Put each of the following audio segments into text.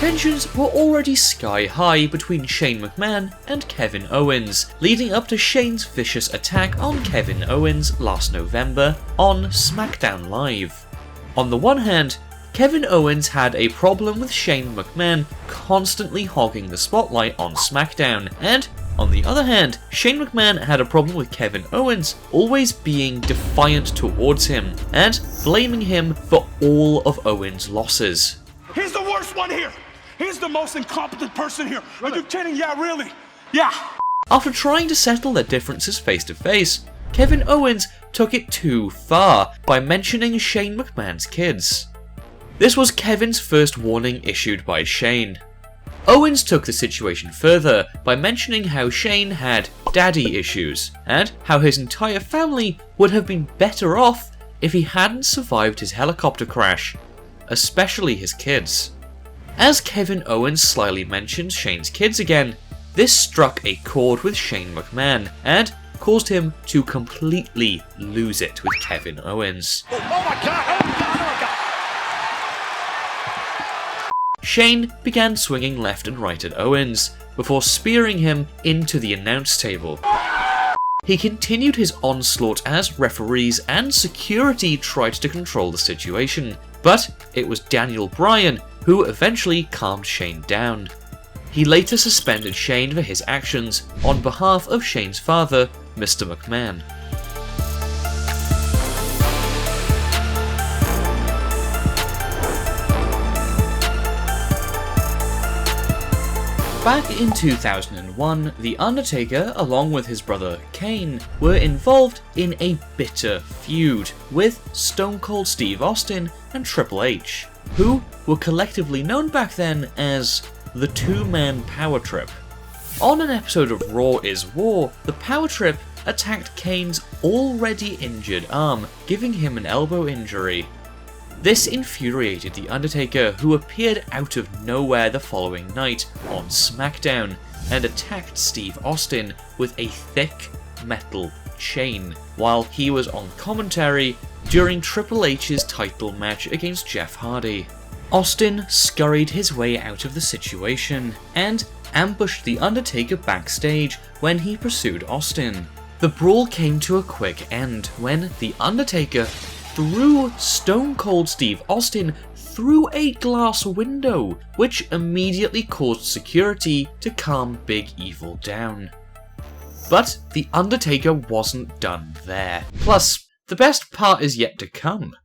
Tensions were already sky high between Shane McMahon and Kevin Owens, leading up to Shane's vicious attack on Kevin Owens last November on SmackDown Live. On the one hand, Kevin Owens had a problem with Shane McMahon constantly hogging the spotlight on SmackDown, and on the other hand, Shane McMahon had a problem with Kevin Owens always being defiant towards him and blaming him for all of Owens' losses. He's the worst one here! He's the most incompetent person here! Are you kidding? Yeah, really? Yeah! After trying to settle their differences face to face, Kevin Owens took it too far by mentioning Shane McMahon's kids. This was Kevin's first warning issued by Shane. Owens took the situation further by mentioning how Shane had daddy issues, and how his entire family would have been better off if he hadn't survived his helicopter crash, especially his kids. As Kevin Owens slyly mentioned Shane's kids again, this struck a chord with Shane McMahon, and caused him to completely lose it with Kevin Owens. Oh my god! Oh god! Oh god! Shane began swinging left and right at Owens, before spearing him into the announce table. He continued his onslaught as referees and security tried to control the situation, but it was Daniel Bryan who eventually calmed Shane down. He later suspended Shane for his actions on behalf of Shane's father, Mr. McMahon. Back in 2001, The Undertaker, along with his brother Kane, were involved in a bitter feud with Stone Cold Steve Austin and Triple H, who were collectively known back then as the Two-Man Power Trip. On an episode of Raw is War, the Power Trip attacked Kane's already injured arm, giving him an elbow injury. This infuriated The Undertaker, who appeared out of nowhere the following night on SmackDown and attacked Steve Austin with a thick metal chain while he was on commentary during Triple H's title match against Jeff Hardy. Austin scurried his way out of the situation and ambushed The Undertaker backstage when he pursued Austin. The brawl came to a quick end when The Undertaker threw Stone Cold Steve Austin through a glass window, which immediately caused security to calm Big Evil down. But The Undertaker wasn't done there. Plus, the best part is yet to come.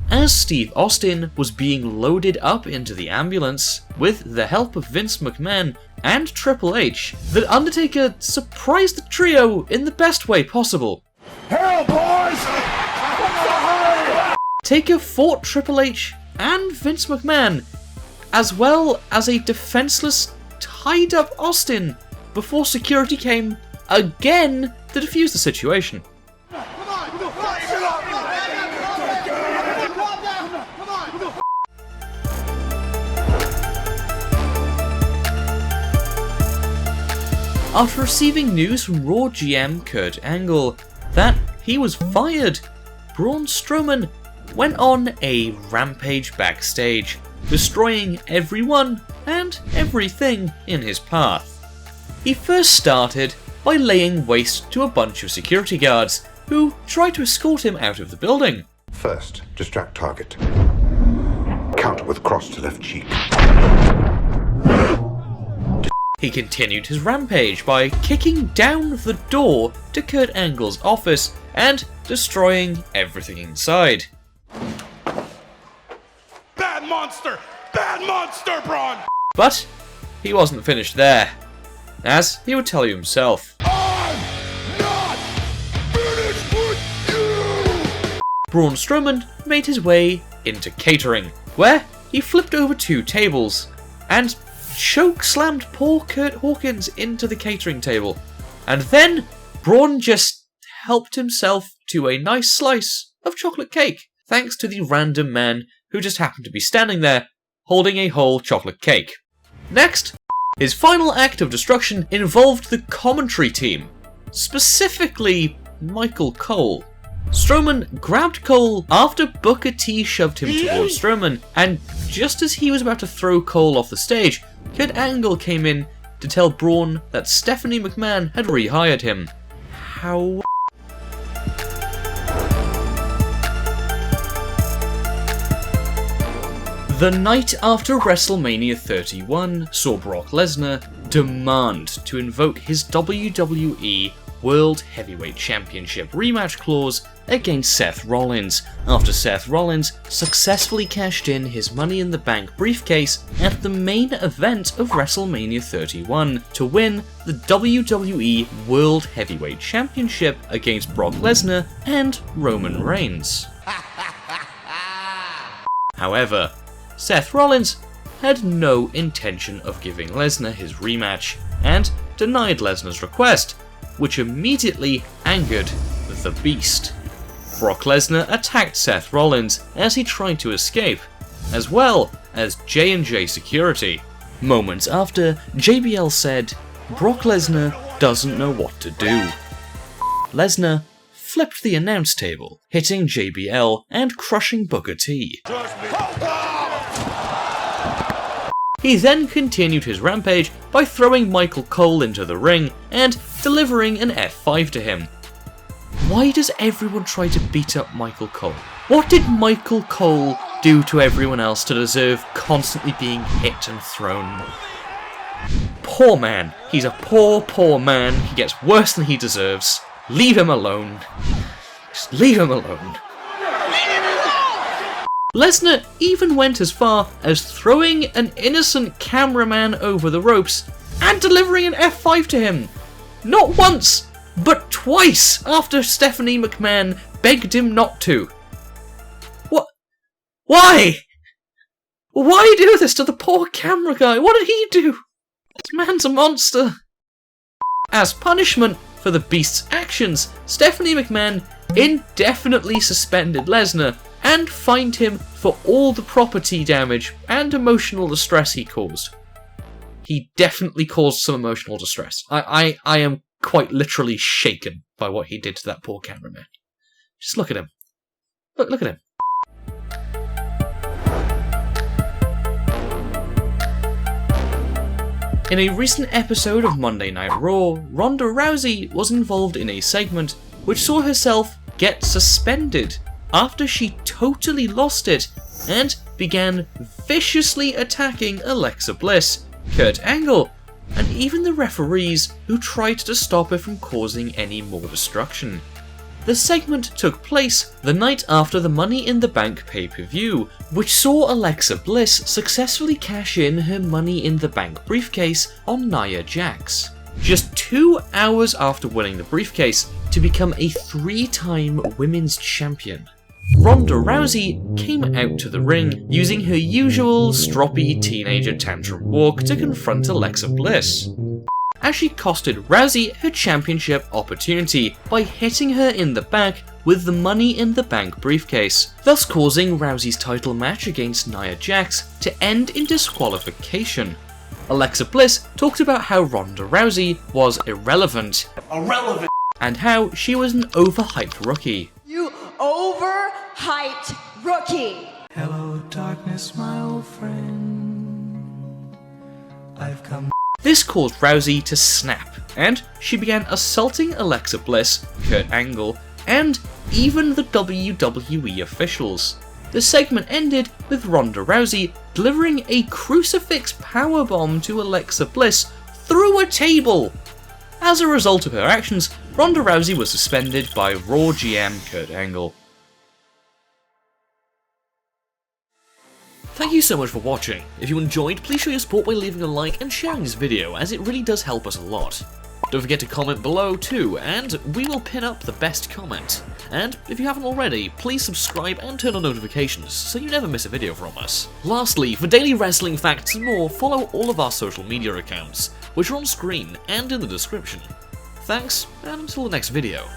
As Steve Austin was being loaded up into the ambulance, with the help of Vince McMahon and Triple H, The Undertaker surprised the trio in the best way possible. Hell, boys! Taker fought Triple H and Vince McMahon, as well as a defenseless, tied-up Austin, before security came again to defuse the situation. After receiving news from Raw GM Kurt Angle that he was fired, Braun Strowman went on a rampage backstage, destroying everyone and everything in his path. He first started by laying waste to a bunch of security guards who tried to escort him out of the building. First, distract target. Counter with cross to left cheek. He continued his rampage by kicking down the door to Kurt Angle's office and destroying everything inside. Bad monster! Bad monster, Braun! But he wasn't finished there, as he would tell you himself. I'm not finished with you! Braun Strowman made his way into catering, where he flipped over 2 tables and choke-slammed poor Kurt Hawkins into the catering table. And then Braun just helped himself to a nice slice of chocolate cake, thanks to the random man who just happened to be standing there holding a whole chocolate cake. Next, his final act of destruction involved the commentary team, specifically Michael Cole. Strowman grabbed Cole after Booker T shoved him towards Strowman and just as he was about to throw Cole off the stage, Kurt Angle came in to tell Braun that Stephanie McMahon had rehired him. How? The night after WrestleMania 31 saw Brock Lesnar demand to invoke his WWE World Heavyweight Championship rematch clause against Seth Rollins, after Seth Rollins successfully cashed in his Money in the Bank briefcase at the main event of WrestleMania 31 to win the WWE World Heavyweight Championship against Brock Lesnar and Roman Reigns. However, Seth Rollins had no intention of giving Lesnar his rematch and denied Lesnar's request, which immediately angered the Beast. Brock Lesnar attacked Seth Rollins as he tried to escape, as well as J&J Security. Moments after, JBL said, "Brock Lesnar doesn't know what to do." Lesnar flipped the announce table, hitting JBL and crushing Booker T. He then continued his rampage by throwing Michael Cole into the ring and delivering an F5 to him. Why does everyone try to beat up Michael Cole? What did Michael Cole do to everyone else to deserve constantly being hit and thrown? Poor man. He's a poor, poor man. He gets worse than he deserves. Leave him alone. Just leave him alone. Lesnar even went as far as throwing an innocent cameraman over the ropes and delivering an F5 to him. Not once, but twice after Stephanie McMahon begged him not to. What? Why? Why do this to the poor camera guy? What did he do? This man's a monster. As punishment for the Beast's actions, Stephanie McMahon indefinitely suspended Lesnar and fined him for all the property damage and emotional distress he caused. He definitely caused some emotional distress. I am quite literally shaken by what he did to that poor cameraman. Just look at him. Look at him. In a recent episode of Monday Night Raw, Ronda Rousey was involved in a segment which saw herself get suspended after she totally lost it and began viciously attacking Alexa Bliss, Kurt Angle, and even the referees who tried to stop her from causing any more destruction. The segment took place the night after the Money in the Bank pay-per-view, which saw Alexa Bliss successfully cash in her Money in the Bank briefcase on Nia Jax. Just 2 hours after winning the briefcase to become a 3-time women's champion. Ronda Rousey came out to the ring using her usual stroppy teenager tantrum walk to confront Alexa Bliss, as she costed Rousey her championship opportunity by hitting her in the back with the Money in the Bank briefcase, thus causing Rousey's title match against Nia Jax to end in disqualification. Alexa Bliss talked about how Ronda Rousey was irrelevant, and how she was an overhyped rookie. You overhyped rookie! Hello, darkness, my old friend. I've come. This caused Rousey to snap, and she began assaulting Alexa Bliss, Kurt Angle, and even the WWE officials. The segment ended with Ronda Rousey delivering a crucifix powerbomb to Alexa Bliss through a table. As a result of her actions, Ronda Rousey was suspended by Raw GM Kurt Angle. Thank you so much for watching. If you enjoyed, please show your support by leaving a like and sharing this video, as it really does help us a lot. Don't forget to comment below too, and we will pin up the best comment. And if you haven't already, please subscribe and turn on notifications so you never miss a video from us. Lastly, for daily wrestling facts and more, follow all of our social media accounts, which are on screen and in the description. Thanks, and until the next video.